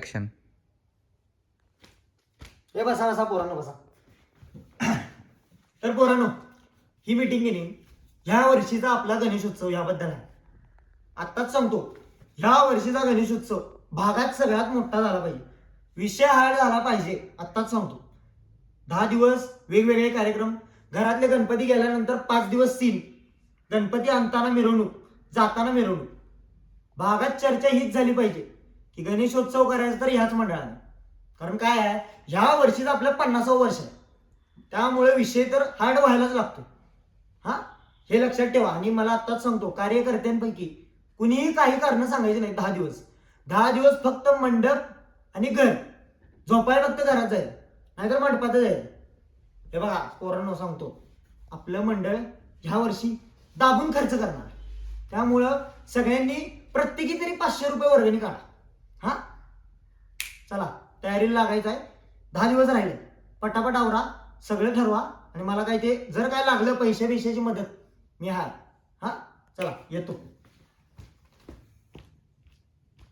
Action. हे बसा बसा पोरांनो बसा. तर पोरांनो, ही मीटिंग घेणे ह्या वर्षीचा आपला गणेशोत्सव याबद्दल आहे. आत्ताच सांगतो, ह्या वर्षीचा गणेशोत्सव भागात सगळ्यात मोठा झाला पाहिजे, विषय हार्ड झाला पाहिजे. आत्ताच सांगतो, 10 दिवस वेगवेगळे कार्यक्रम, घरातले गणपती गेल्यानंतर 5 दिवस सीन, गणपती आणताना मिरवणूक, जाताना मिरवणूक. भागात चर्चा हीच झाली पाहिजे की गणेशोत्सव करायचा तर ह्याच मंडळाने. कारण काय आहे, ह्या वर्षीचं आपलं 50वं वर्ष आहे, त्यामुळे विषय तर हार्ड व्हायलाच लागतो. हा, हे लक्षात ठेवा. आणि मला आत्ताच सांगतो, कार्यकर्त्यांपैकी कुणीही काही कारण सांगायचे नाही. 10 दिवस फक्त मंडप आणि घर, झोपाय फक्त घरात जाईल, नाहीतर मंडपात जाईल. हे बघा पोरांनो, सांगतो, आपलं मंडळ ह्या वर्षी दाबून खर्च करणार, त्यामुळं सगळ्यांनी प्रत्येकी तरी 500 रुपये वर्गणी काढा. हा, चला तयारीला लागायचं आहे. 10 दिवस राहिले, पटापट आवरा, सगळं ठरवा. आणि मला काय ते जर काय लागलं पैशाची मदत, मी हाय. हा, चला येतो.